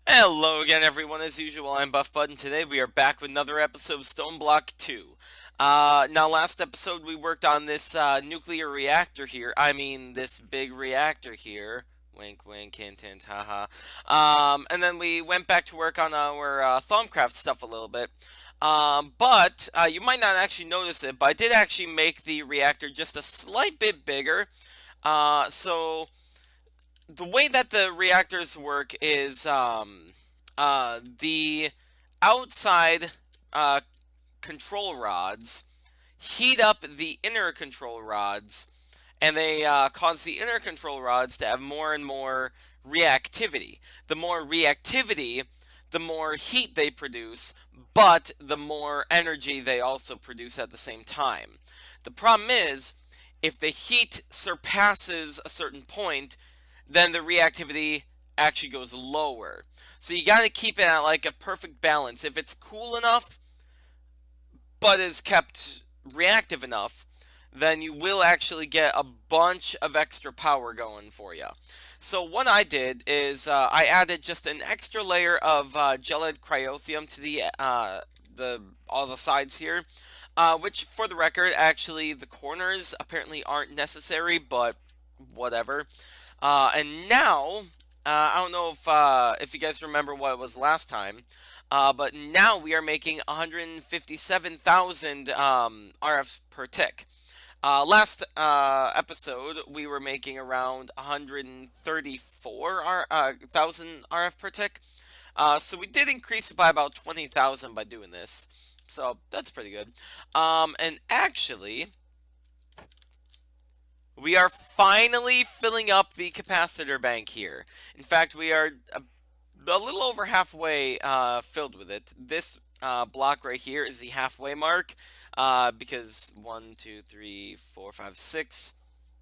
Hello again, everyone. As usual, I'm Buff Bud, and today we are back with another episode of StoneBlock 2. Now, last episode we worked on this nuclear reactor here. I mean, this big reactor here. Wink, wink, hint, hint, haha. And then we went back to work on our Thaumic stuff a little bit. But you might not actually notice it, but I did actually make the reactor just a slight bit bigger. So the way that the reactors work is the outside uh, control rods heat up the inner control rods, and they cause the inner control rods to have more and more reactivity. The more reactivity, the more heat they produce, but the more energy they also produce at the same time. The problem is, if the heat surpasses a certain point, then the reactivity actually goes lower. So you got to keep it at like a perfect balance. If it's cool enough, but is kept reactive enough, then you will actually get a bunch of extra power going for you. So what I did is I added just an extra layer of gelid cryothium to the all the sides here, which for the record, actually the corners apparently aren't necessary, but whatever. And now, I don't know if you guys remember what it was last time, but now we are making 157,000 RF per tick. Last episode, we were making around 134,000 RF per tick. So we did increase it by about 20,000 by doing this. So that's pretty good. And actually, we are finally filling up the capacitor bank here. In fact, we are a little over halfway filled with it. This block right here is the halfway mark because 1, 2, 3, 4, 5, 6.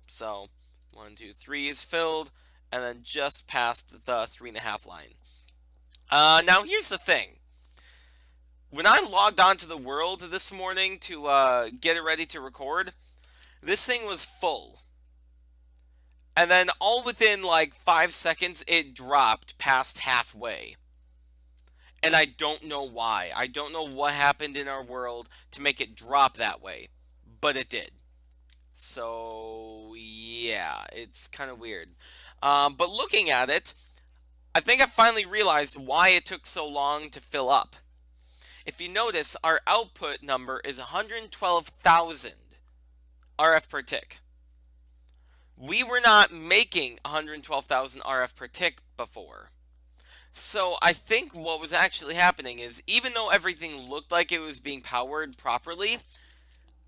So 1, 2, 3 is filled, and then just past the 3.5 line. Now here's the thing. When I logged onto the world this morning to get it ready to record, this thing was full. And then all within like 5 seconds, it dropped past halfway. And I don't know why. I don't know what happened in our world to make it drop that way. But it did. So, yeah, it's kind of weird. But looking at it, I think I finally realized why it took so long to fill up. If you notice, our output number is 112,000 RF per tick. We were not making 112,000 RF per tick before. So I think what was actually happening is, even though everything looked like it was being powered properly,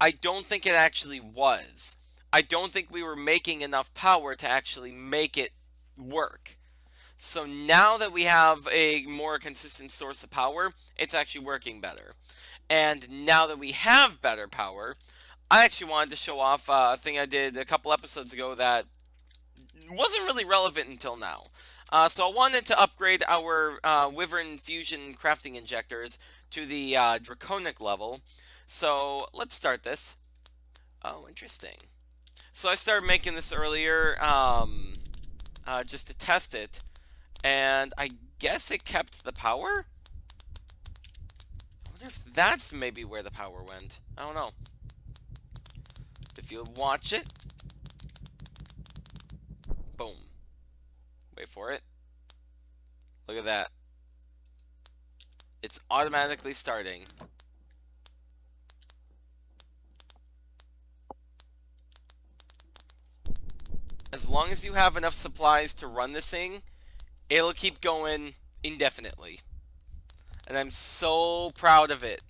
I don't think it actually was. I don't think we were making enough power to actually make it work. So now that we have a more consistent source of power, it's actually working better. And now that we have better power, I actually wanted to show off a thing I did a couple episodes ago that wasn't really relevant until now. So I wanted to upgrade our Wyvern Fusion crafting injectors to the Draconic level. So let's start this. Oh, interesting. So I started making this earlier just to test it, and I guess it kept the power? I wonder if that's maybe where the power went. I don't know. If you watch it. Boom. Wait for it. Look at that. It's automatically starting. As long as you have enough supplies to run this thing, it'll keep going indefinitely. And I'm so proud of it.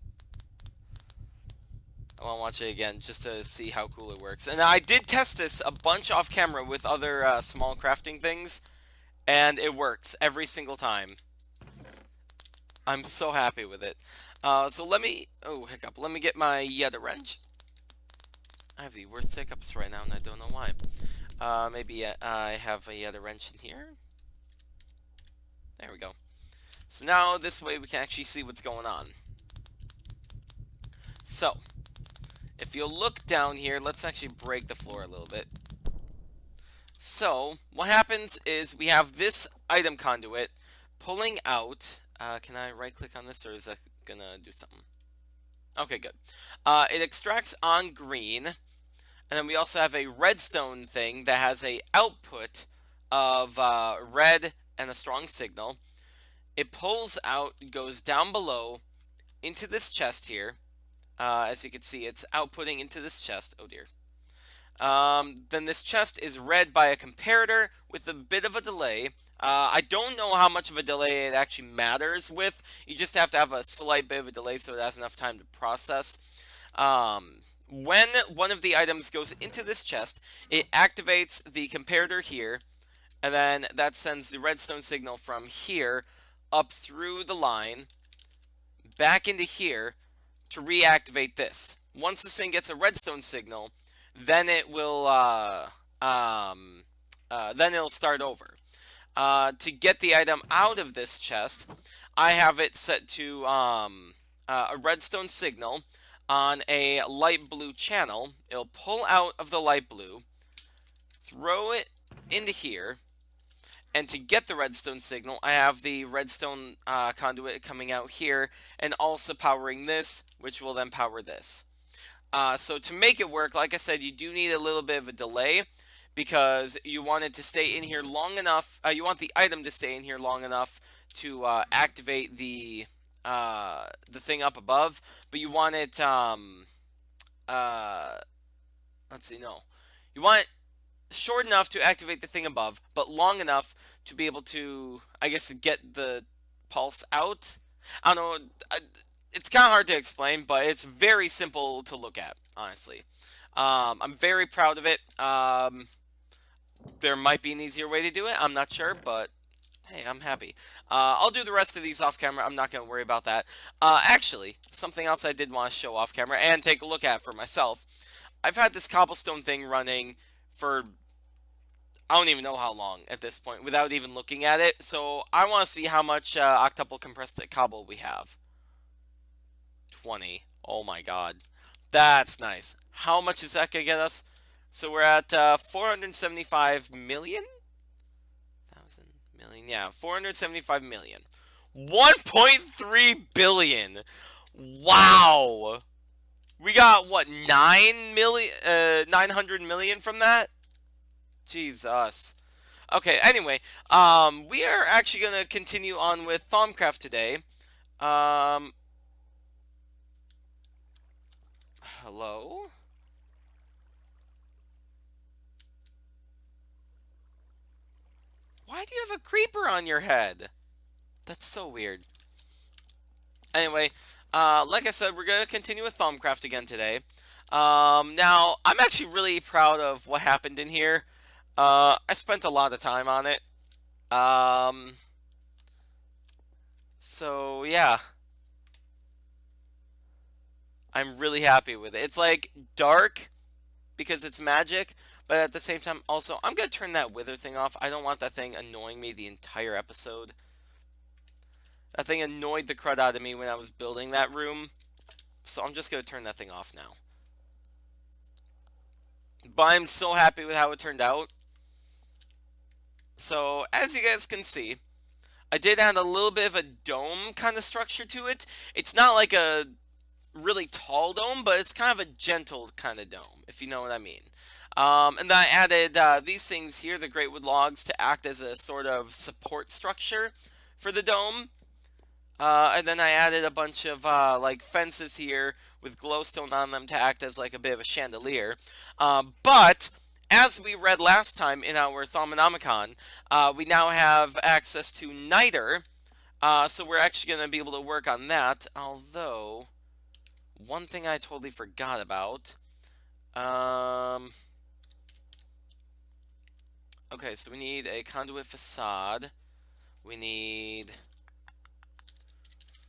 I want to watch it again just to see how cool it works. And I did test this a bunch off camera with other small crafting things, and it works every single time. I'm so happy with it. So let me... Oh, hiccup. Let me get my Yeta wrench. I have the worst hiccups right now, and I don't know why. Maybe I have a Yeta wrench in here. There we go. So now this way we can actually see what's going on. So, if you'll look down here, let's actually break the floor a little bit. So, what happens is we have this item conduit pulling out. Can I right click on this, or is that gonna do something? Okay, good. It extracts on green, and then we also have a redstone thing that has a output of red and a strong signal. It pulls out, goes down below into this chest here. As you can see, it's outputting into this chest. Oh dear. Then this chest is read by a comparator with a bit of a delay. I don't know how much of a delay it actually matters with. You just have to have a slight bit of a delay so it has enough time to process. When one of the items goes into this chest, it activates the comparator here, and then that sends the redstone signal from here up through the line, back into here, to reactivate this. Once this thing gets a redstone signal, then it will then it'll start over. To get the item out of this chest, I have it set to a redstone signal on a light blue channel. It'll pull out of the light blue, throw it into here, and to get the redstone signal, I have the redstone conduit coming out here and also powering this, which will then power this. So to make it work, like I said, you do need a little bit of a delay because you want it to stay in here long enough. You want the item to stay in here long enough to activate the thing up above, but you want it. Let's see, no, you want it short enough to activate the thing above, but long enough to be able to, I guess, get the pulse out. I don't know. It's kind of hard to explain, but it's very simple to look at, honestly. I'm very proud of it. There might be an easier way to do it. I'm not sure, but hey, I'm happy. I'll do the rest of these off camera. I'm not going to worry about that. Actually, something else I did want to show off camera and take a look at for myself. I've had this cobblestone thing running for I don't even know how long at this point without even looking at it. So I want to see how much octuple compressed cobble we have. 20. Oh my god. That's nice. How much is that going to get us? So we're at 475 million? Thousand million. Yeah, 475 million. 1.3 billion. Wow. We got what, 900 million from that? Jesus. Okay, anyway, we are actually going to continue on with Farmcraft today. Hello? Why do you have a creeper on your head? That's so weird. Anyway, like I said, we're going to continue with Thaumic again today. Now, I'm actually really proud of what happened in here. I spent a lot of time on it. So, yeah. I'm really happy with it. It's like dark because it's magic, but at the same time, also, I'm going to turn that wither thing off. I don't want that thing annoying me the entire episode. That thing annoyed the crud out of me when I was building that room. So I'm just going to turn that thing off now. But I'm so happy with how it turned out. So, as you guys can see, I did add a little bit of a dome kind of structure to it. It's not like a really tall dome, but it's kind of a gentle kind of dome, if you know what I mean. And then I added these things here, the great wood logs, to act as a sort of support structure for the dome. And then I added a bunch of like fences here with glowstone on them to act as like a bit of a chandelier. But as we read last time in our Thauminomicon, we now have access to Niter. So we're actually going to be able to work on that. Although, one thing I totally forgot about. Okay, so we need a conduit facade. We need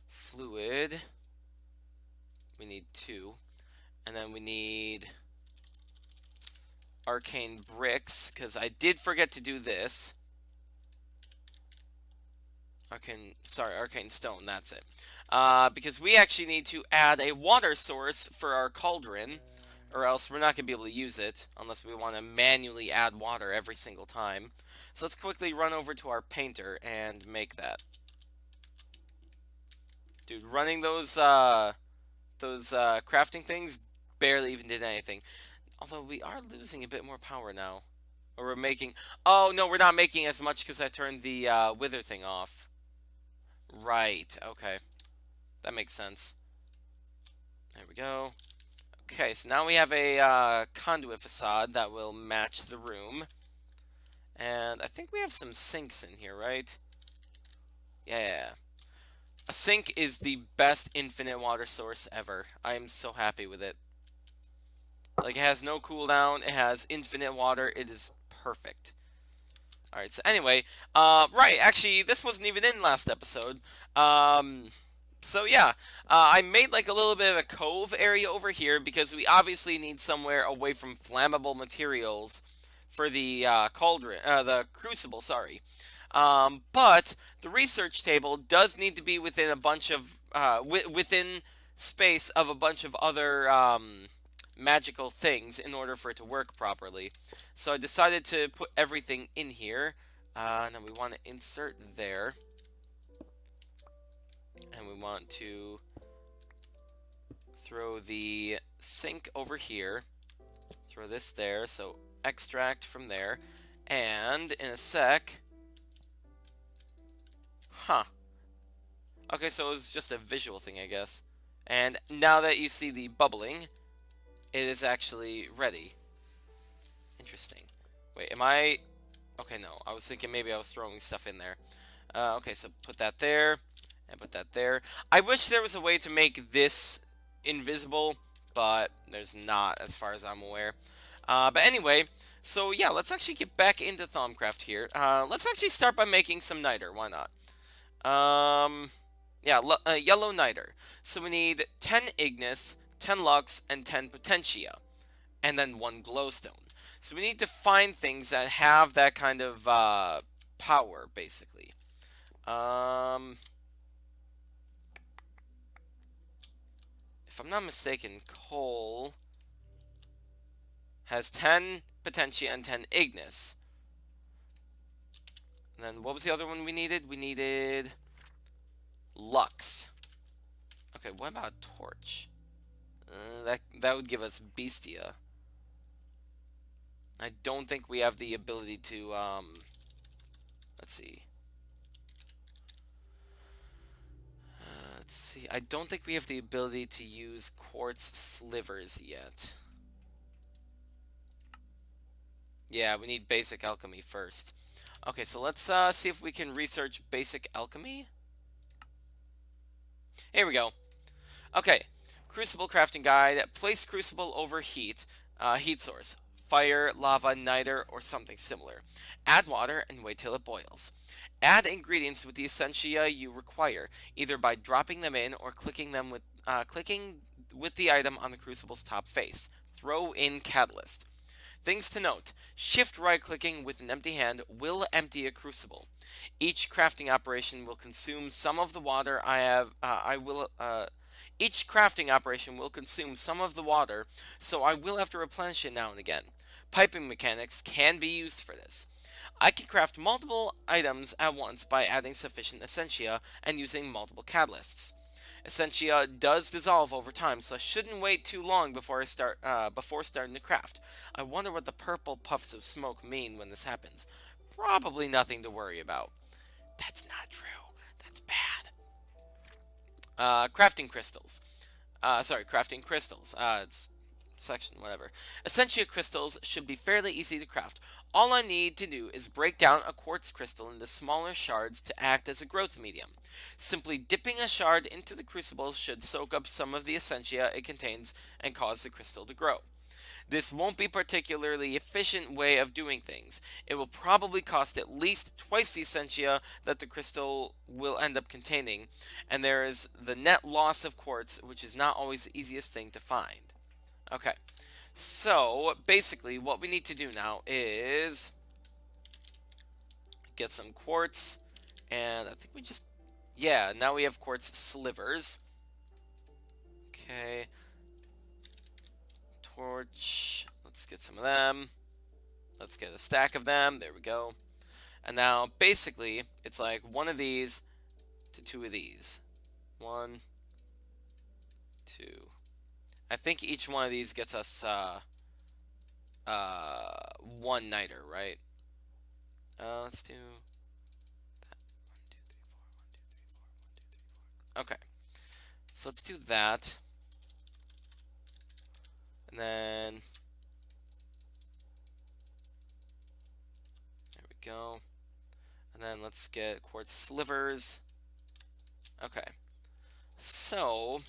fluid. We need 2. And then we need arcane bricks, because I did forget to do this. Arcane stone, that's it. Because we actually need to add a water source for our cauldron, or else we're not going to be able to use it, unless we want to manually add water every single time. So let's quickly run over to our painter and make that. Dude, running those crafting things barely even did anything. Although we are losing a bit more power now. Or we're making... Oh, no, we're not making as much because I turned the wither thing off. Right, okay. That makes sense. There we go. Okay, so now we have a conduit facade that will match the room. And I think we have some sinks in here, right? Yeah. A sink is the best infinite water source ever. I am so happy with it. Like, it has no cooldown, it has infinite water, it is perfect. Alright, so anyway, right, actually, this wasn't even in last episode. So yeah, I made like a little bit of a cove area over here because we obviously need somewhere away from flammable materials for the the crucible, sorry. But the research table does need to be within a bunch of, within space of a bunch of other, magical things in order for it to work properly. So I decided to put everything in here. And then we want to insert there. And we want to throw the sink over here. Throw this there, so extract from there. And in a sec... Huh. Okay, so it was just a visual thing, I guess. And now that you see the bubbling, it is actually ready. Interesting. Wait, am I... Okay, no. I was thinking maybe I was throwing stuff in there. Okay, so put that there. And put that there. I wish there was a way to make this invisible, but there's not, as far as I'm aware. But anyway, so yeah, let's actually get back into Thaumcraft here. Let's actually start by making some niter. Why not? Yeah, yellow niter. So we need 10 ignis, 10 lux, and 10 potentia. And then 1 glowstone. So we need to find things that have that kind of power, basically. If I'm not mistaken, coal has 10 potentia and 10 ignis. And then what was the other one we needed? We needed lux. Okay, what about torch? That would give us bestia. I don't think we have the ability to, let's see. Let's see. I don't think we have the ability to use quartz slivers yet. Yeah, we need basic alchemy first. Okay, so let's see if we can research basic alchemy. Here we go. Okay, Crucible crafting guide. Place Crucible over heat. Heat source. Fire, lava, niter, or something similar. Add water and wait till it boils. Add ingredients with the essentia you require, either by dropping them in or clicking with the item on the Crucible's top face. Throw in catalyst. Things to note: shift right clicking with an empty hand will empty a crucible. Each crafting operation will consume some of the water each crafting operation will consume some of the water, so I will have to replenish it now and again. Piping mechanics can be used for this. I can craft multiple items at once by adding sufficient essentia and using multiple catalysts. Essentia does dissolve over time, so I shouldn't wait too long before starting to craft. I wonder what the purple puffs of smoke mean when this happens. Probably nothing to worry about. That's not true. That's bad. Crafting crystals. Crafting crystals. It's section, whatever. Essentia crystals should be fairly easy to craft. All I need to do is break down a quartz crystal into smaller shards to act as a growth medium. Simply dipping a shard into the crucible should soak up some of the essentia it contains and cause the crystal to grow. This won't be a particularly efficient way of doing things. It will probably cost at least twice the essentia that the crystal will end up containing, and there is the net loss of quartz, which is not always the easiest thing to find. Okay, so basically what we need to do now is get some quartz, and I think we just, yeah, now we have quartz slivers. Okay, torch, let's get some of them. Let's get a stack of them, there we go. And now basically it's like one of these to 2 of these. 1, 2. I think each one of these gets us one niter, right? Let's do that. 1, 2, 3, 4. 1, 2, 3, 4. 1, 2, 3, 4. Okay. So let's do that. And then there we go. And then let's get quartz slivers. Okay. So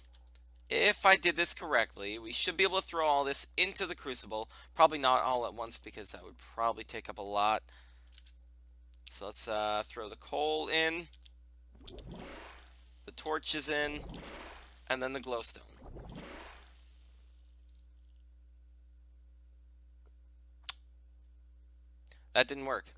if I did this correctly, we should be able to throw all this into the Crucible. Probably not all at once because that would probably take up a lot. So let's throw the coal in, the torches in, and then the glowstone. That didn't work.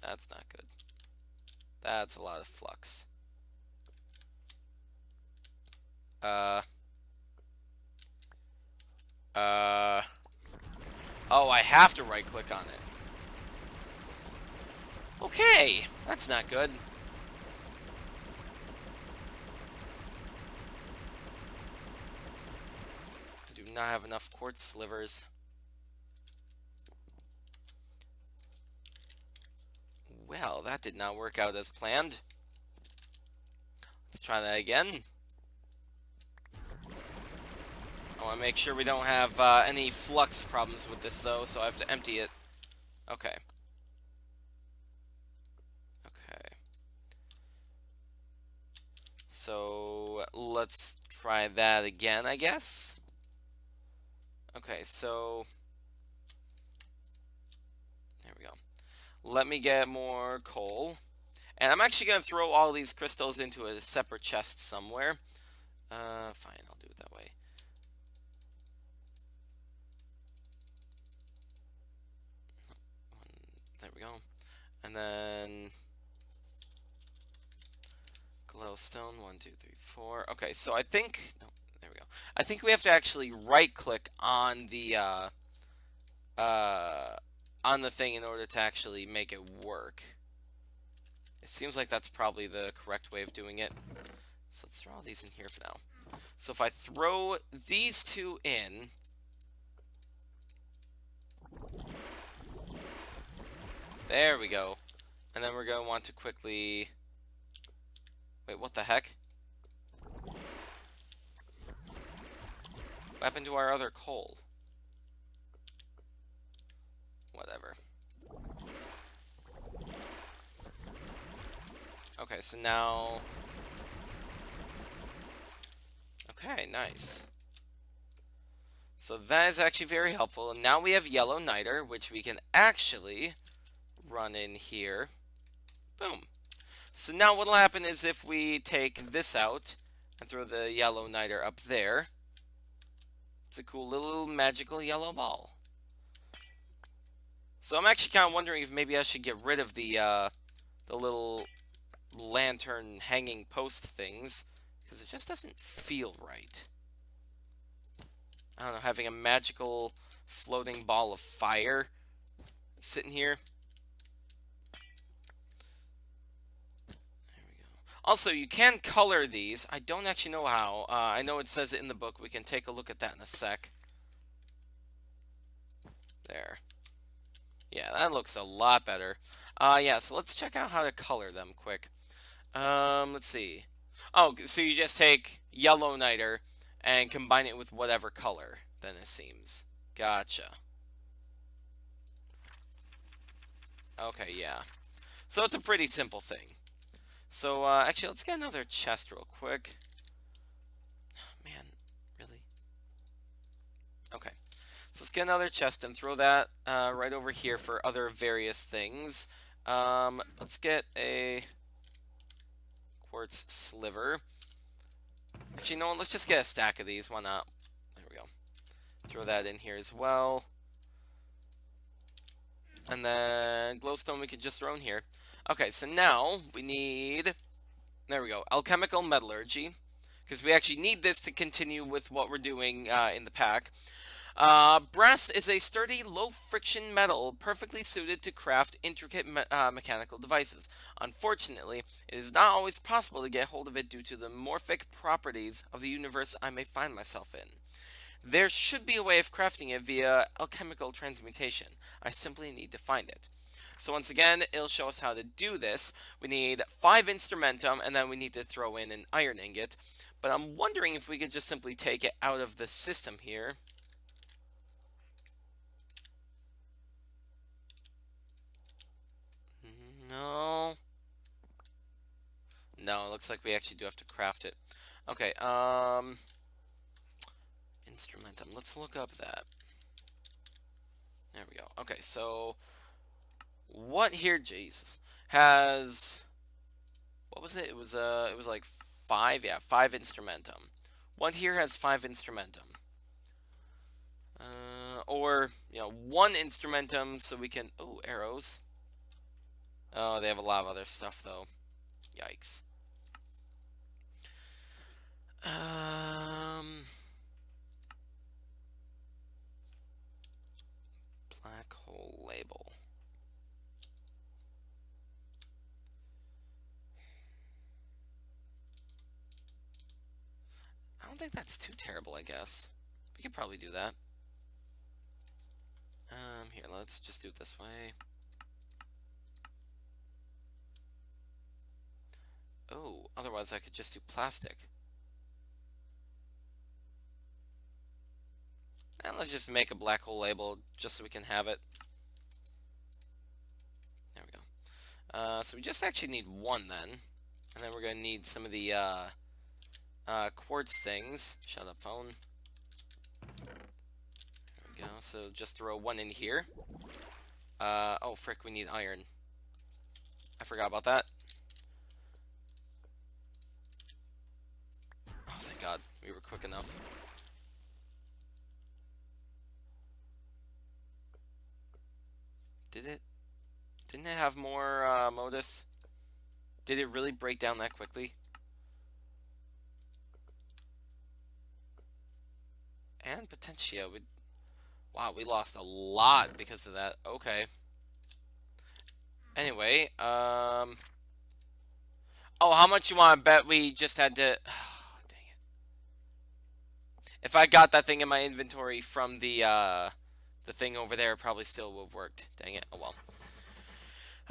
That's not good. That's a lot of flux. Oh, I have to right click on it. Okay, that's not good. I do not have enough quartz slivers. Well, that did not work out as planned. Let's try that again. I want to make sure we don't have any flux problems with this, though, so I have to empty it. Okay. Okay. So, let's try that again, I guess. Okay, so there we go. Let me get more coal. And I'm actually going to throw all these crystals into a separate chest somewhere. Fine, I'll do it that way. There we go. And then glowstone, 1, 2, 3, 4. Okay, so I think, no, there we go. I think we have to actually right click on the thing in order to actually make it work. It seems like that's probably the correct way of doing it. So let's throw all these in here for now. So if I throw these two in, there we go. And then we're going to want to quickly... Wait, what the heck? What happened to our other coal? Whatever. Okay, so now... Okay, nice. So that is actually very helpful. And now we have yellow niter, which we can actually run in here. Boom. So now what will happen is if we take this out and throw the yellow niter up there, it's a cool little magical yellow ball. So I'm actually kind of wondering if maybe I should get rid of the little lantern hanging post things, because it just doesn't feel right. I don't know, having a magical floating ball of fire sitting here. There we go. Also, you can color these. I don't actually know how. I know it says it in the book. We can take a look at that in a sec. There. Yeah, that looks a lot better. Yeah, so let's check out how to color them quick. Let's see. Oh, so you just take yellow niter and combine it with whatever color, then it seems. Gotcha. Okay, yeah. So it's a pretty simple thing. So, actually, let's get another chest real quick. Man, really? Okay. So let's get another chest and throw that right over here for other various things. Let's get a quartz sliver. Actually, no, let's just get a stack of these. Why not? There we go. Throw that in here as well. And then glowstone we can just throw in here. Okay, so now we need... There we go. Alchemical metallurgy. Because we actually need this to continue with what we're doing in the pack. Brass is a sturdy, low-friction metal perfectly suited to craft intricate mechanical devices. Unfortunately, it is not always possible to get hold of it due to the morphic properties of the universe I may find myself in. There should be a way of crafting it via alchemical transmutation. I simply need to find it. So once again, it'll show us how to do this. We need 5 instrumentum, and then we need to throw in an iron ingot. But I'm wondering if we could just simply take it out of the system here. No. No, it looks like we actually do have to craft it. Okay, instrumentum. Let's look up that. There we go. Okay, so what here, Jesus, has, what was it? It was like 5, yeah, 5 instrumentum. What here has 5 instrumentum? Or, 1 instrumentum so we can, oh, arrows. Oh, they have a lot of other stuff though. Yikes. Black hole label. I don't think that's too terrible, I guess. We could probably do that. Here, let's just do it this way. Oh, otherwise I could just do plastic. And let's just make a black hole label just so we can have it. There we go. So we just actually need 1 then. And then we're going to need some of the quartz things. Shut up, phone. There we go. So just throw 1 in here. Oh, frick, we need iron. I forgot about that. Oh, thank God. We were quick enough. Didn't it have more modus? Did it really break down that quickly? And Potentia. Wow, we lost a lot because of that. Okay. Anyway, oh, how much you want to bet we just had to... Oh, dang it. If I got that thing in my inventory from the thing over there, it probably still would have worked. Dang it. Oh, well.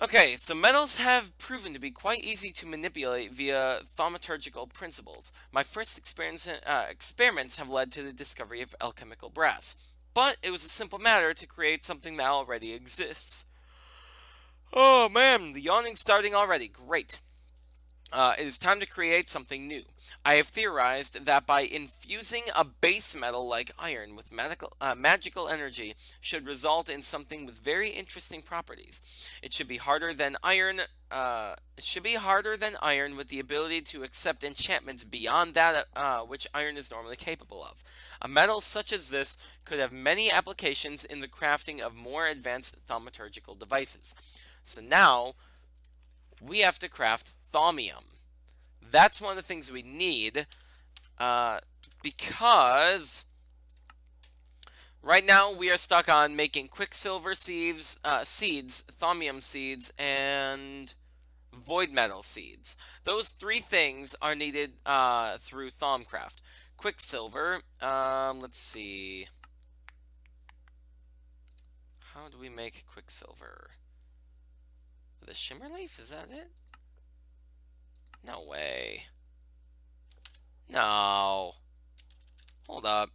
Okay, so metals have proven to be quite easy to manipulate via thaumaturgical principles. My first experiments have led to the discovery of alchemical brass. But it was a simple matter to create something that already exists. Oh man, the yawning's starting already. Great. It is time to create something new. I have theorized that by infusing a base metal like iron with magical energy should result in something with very interesting properties. It should be harder than iron. With the ability to accept enchantments beyond that which iron is normally capable of. A metal such as this could have many applications in the crafting of more advanced thaumaturgical devices. So now we have to craft Thaumium. That's one of the things we need because right now we are stuck on making Quicksilver seeds, Thaumium seeds, and Void Metal seeds. Those 3 things are needed through Farmcraft. Quicksilver, let's see. How do we make Quicksilver? The shimmer leaf? Is that it? No way. No. Hold up.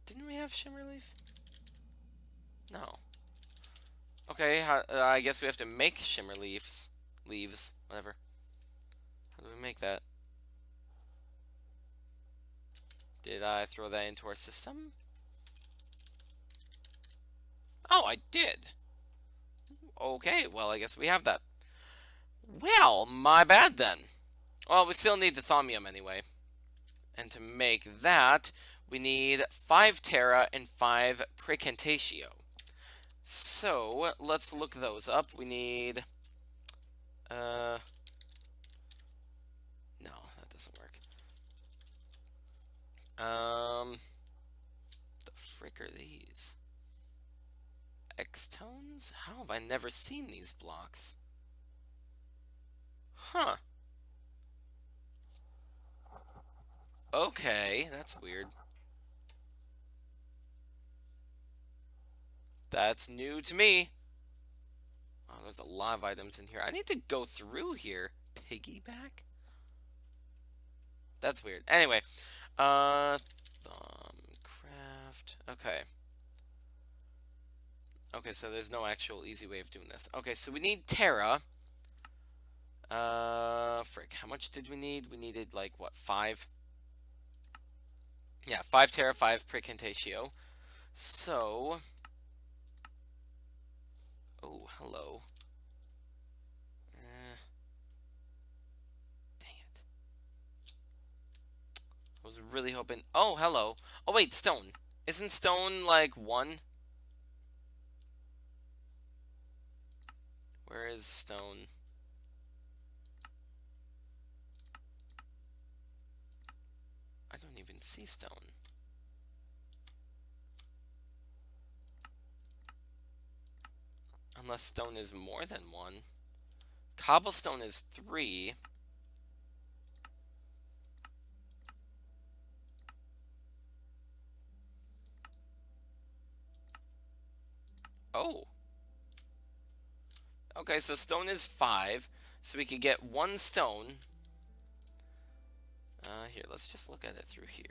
Didn't we have shimmer leaf? No. Okay, I guess we have to make shimmer leaves. Leaves, whatever. How do we make that? Did I throw that into our system? Oh, I did. Okay, well, I guess we have that. Well, my bad then. Well, we still need the Thaumium anyway. And to make that, we need 5 Terra and 5 Precantatio. So, let's look those up. We need... No, that doesn't work. The frick are these? X-tones? How have I never seen these blocks? Huh. Okay, that's weird. That's new to me. Oh, there's a lot of items in here. I need to go through here. Piggyback? That's weird. Anyway, Thumbcraft. Okay. Okay, so there's no actual easy way of doing this. Okay, so we need Terra. Frick, how much did we need? We needed, like, what, 5? Yeah, 5 Terra, 5 Precantatio. So... Oh, hello. Dang it. I was really hoping... Oh, hello. Oh, wait, stone. Isn't stone, like, 1? Where is stone? I don't even see stone. Unless stone is more than 1. Cobblestone is 3. Oh. Okay, so stone is 5. So we could get 1 stone. Here, let's just look at it through here.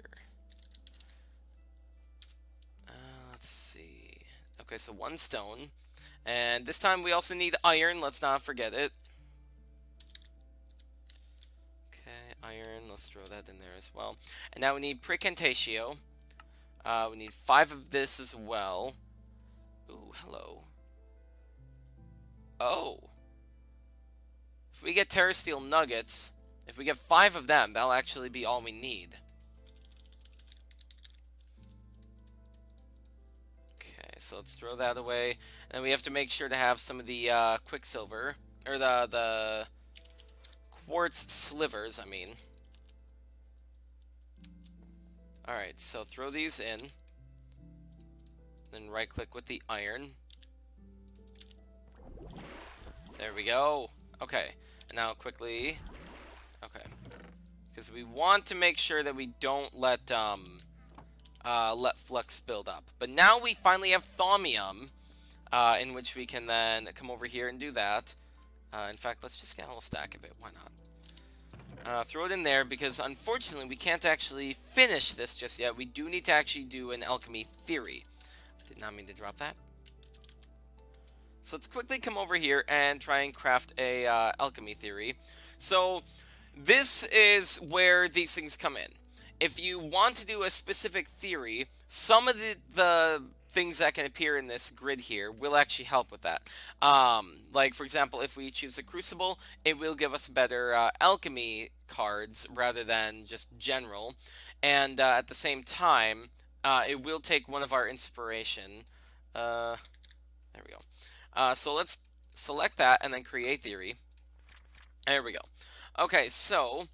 Let's see. Okay, so 1 stone. And this time we also need iron. Let's not forget it. Okay, iron. Let's throw that in there as well. And now we need Precantatio. We need 5 of this as well. Ooh, hello. Oh. If we get Terrasteel nuggets, if we get 5 of them, that'll actually be all we need. Okay, so let's throw that away. And we have to make sure to have some of the quicksilver, or the quartz slivers, I mean. Alright, so throw these in. Then right-click with the iron. There we go. Okay, and now quickly... Okay. Because we want to make sure that we don't let flux build up. But now we finally have Thaumium, in which we can then come over here and do that. In fact, let's just get a whole stack of it. Why not? Throw it in there, because unfortunately we can't actually finish this just yet. We do need to actually do an alchemy theory. I did not mean to drop that. So let's quickly come over here and try and craft a alchemy theory. So this is where these things come in. If you want to do a specific theory, some of the things that can appear in this grid here will actually help with that. Like, for example, if we choose a Crucible, it will give us better alchemy cards rather than just general. And at the same time, it will take one of our inspiration. There we go. So let's select that and then create theory. There we go. Okay, so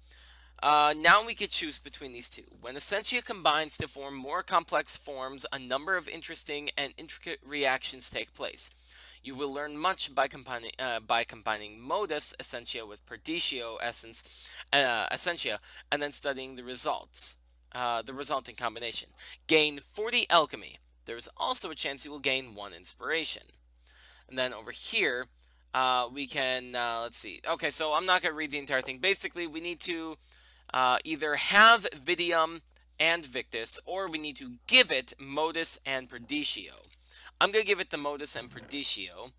now we could choose between these two. When Essentia combines to form more complex forms, a number of interesting and intricate reactions take place. You will learn much by combining Modus Essentia with Perditio Essentia, and then studying the results, the resulting combination. Gain 40 alchemy. There is also a chance you will gain 1 inspiration. And then over here, we can, let's see. Okay, so I'm not going to read the entire thing. Basically, we need to either have Vidium and Victus, or we need to give it Modus and Perditio. I'm going to give it the Modus and Perditio.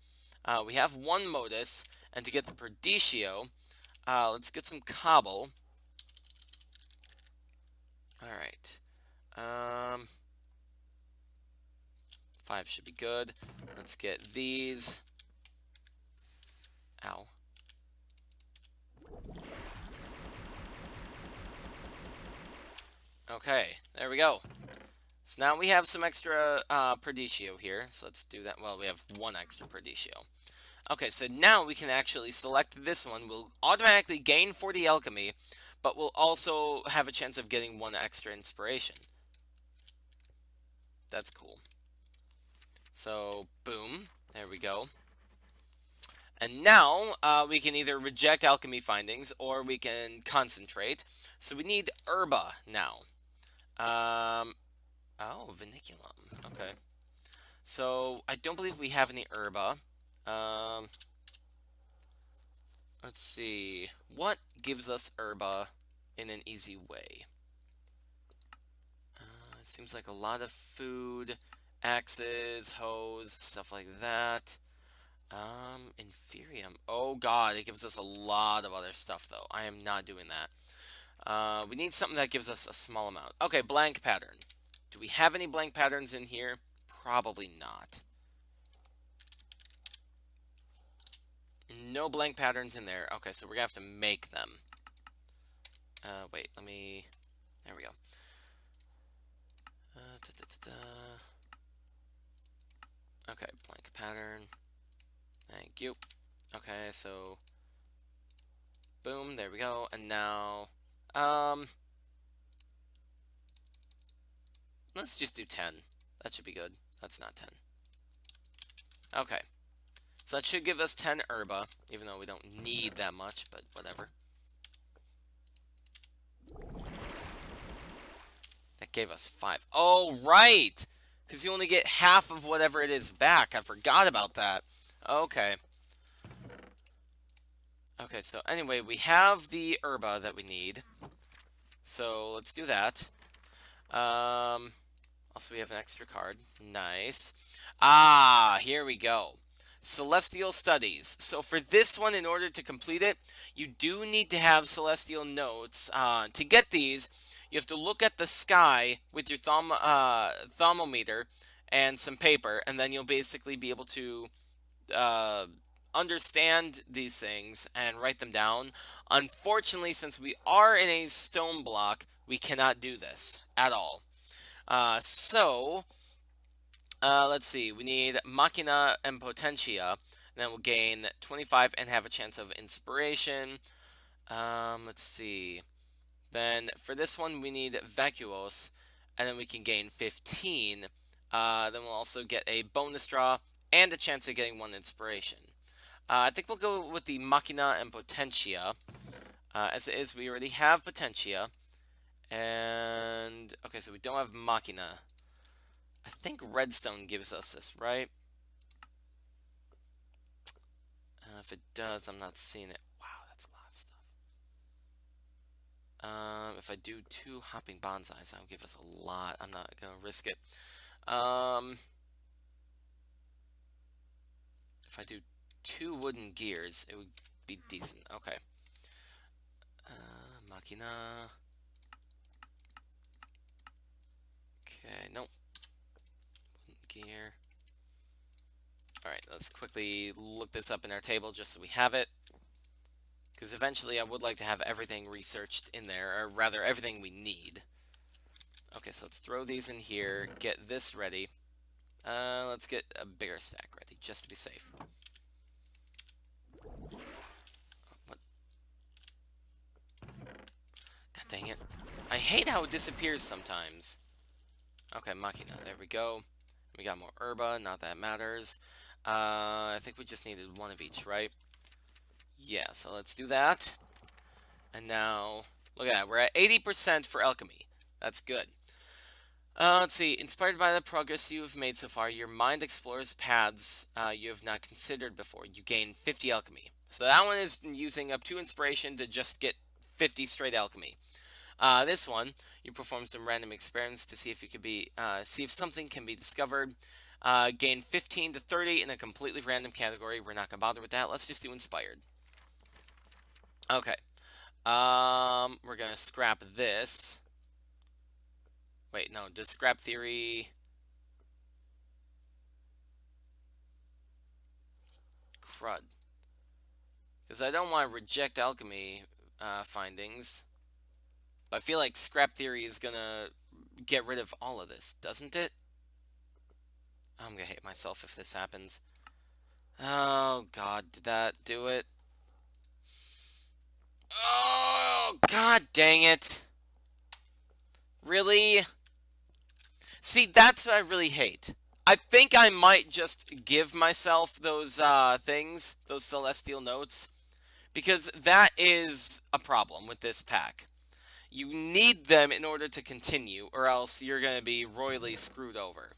We have 1 Modus, and to get the Perditio, let's get some cobble. Alright. 5 should be good. Let's get these. Ow. Okay, there we go. So now we have some extra Perditio here. So let's do that. Well, we have 1 extra Perditio. Okay, so now we can actually select this one. We'll automatically gain 40 alchemy, but we'll also have a chance of getting 1 extra inspiration. That's cool. So, boom. There we go. And now, we can either reject alchemy findings, or we can concentrate. So we need herba now. Oh, vinculum. Okay. So, I don't believe we have any herba. Let's see. What gives us herba in an easy way? It seems like a lot of food, axes, hoes, stuff like that. Inferium. Oh god, it gives us a lot of other stuff though. I am not doing that. We need something that gives us a small amount. Okay, blank pattern. Do we have any blank patterns in here? Probably not. No blank patterns in there. Okay, so we're gonna have to make them. Wait, let me... There we go. Okay, blank pattern. Thank you. Okay, so... Boom, there we go. And now... Let's just do 10. That should be good. That's not 10. Okay. So that should give us 10 herba, even though we don't need that much, but whatever. That gave us 5. Oh, right! Because you only get half of whatever it is back. I forgot about that. Okay. Okay, so anyway, we have the herba that we need. So let's do that. Also, we have an extra card. Nice. Ah, here we go. Celestial Studies. So for this one, in order to complete it, you do need to have Celestial Notes. To get these, you have to look at the sky with your thermometer and some paper, and then you'll basically be able to understand these things and write them down. Unfortunately, since we are in a stone block, we cannot do this at all. Let's see. We need Machina and Potentia. And then we'll gain 25 and have a chance of inspiration. Let's see. Then for this one, we need Vacuos. And then we can gain 15. Then we'll also get a bonus draw and a chance of getting 1 inspiration. I think we'll go with the Machina and Potentia. As it is, we already have Potentia. And, okay, so we don't have Machina. I think Redstone gives us this, right? If it does, I'm not seeing it. Wow, that's a lot of stuff. If I do 2 hopping bonsais, that'll give us a lot. I'm not gonna risk it. If I do 2 wooden gears, it would be decent. Okay. Machina. Okay, nope. Wooden gear. Alright, let's quickly look this up in our table just so we have it. Because eventually I would like to have everything researched in there, or rather everything we need. Okay, so let's throw these in here, get this ready. Let's get a bigger stack ready, just to be safe. What? God dang it. I hate how it disappears sometimes. Okay, Machina, there we go. We got more herba, not that matters. I think we just needed 1 of each, right? Yeah, so let's do that. And now, look at that, we're at 80% for alchemy. That's good. Let's see, inspired by the progress you have made so far, your mind explores paths you have not considered before. You gain 50 alchemy. So that one is using up 2 inspiration to just get 50 straight alchemy. This one, you perform some random experiments to see if you could be, see if something can be discovered. Gain 15 to 30 in a completely random category. We're not gonna bother with that. Let's just do inspired. Okay. We're gonna scrap this. Wait, no, does scrap theory... Crud. Because I don't want to reject alchemy findings. But I feel like scrap theory is gonna get rid of all of this, doesn't it? I'm gonna hate myself if this happens. Oh, God, did that do it? Oh, God dang it. Really? See, that's what I really hate. I think I might just give myself those things, those celestial notes, because that is a problem with this pack. You need them in order to continue, or else you're going to be royally screwed over.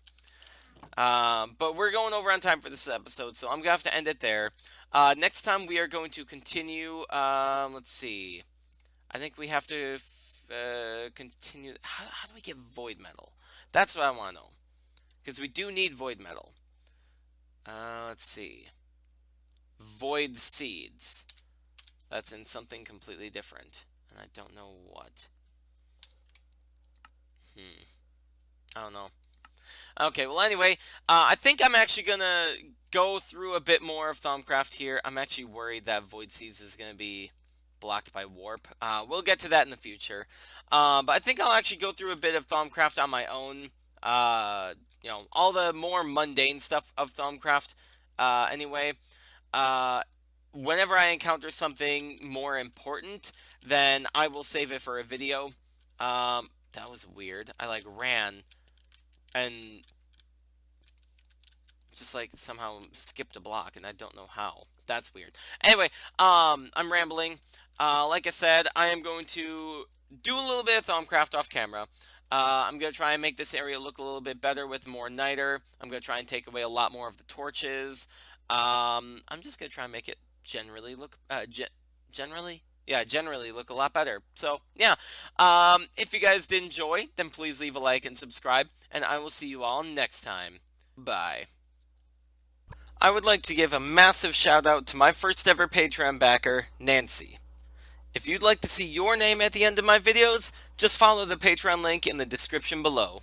But we're going over on time for this episode, so I'm going to have to end it there. Next time we are going to continue, let's see. I think we have to continue. How do we get void metal? That's what I want to know. Because we do need void metal. Let's see. Void seeds. That's in something completely different. And I don't know what. I don't know. Okay, well, anyway, I think I'm actually going to go through a bit more of Thaumcraft here. I'm actually worried that Void Seeds is going to be blocked by Warp. We'll get to that in the future. But I think I'll actually go through a bit of Thaumcraft on my own. All the more mundane stuff of Thaumcraft. Anyway, uh, whenever I encounter something more important, then I will save it for a video. That was weird. I, like, ran and just like somehow skipped a block and I don't know how. That's weird. Anyway, I'm rambling. Like I said, I am going to do a little bit of Thaumcraft off camera. I'm going to try and make this area look a little bit better with more niter. I'm going to try and take away a lot more of the torches. I'm just going to try and make it generally look, generally? Yeah, generally look a lot better. So, yeah. If you guys did enjoy, then please leave a like and subscribe, and I will see you all next time. Bye. I would like to give a massive shout out to my first ever Patreon backer, Nancy. If you'd like to see your name at the end of my videos, just follow the Patreon link in the description below.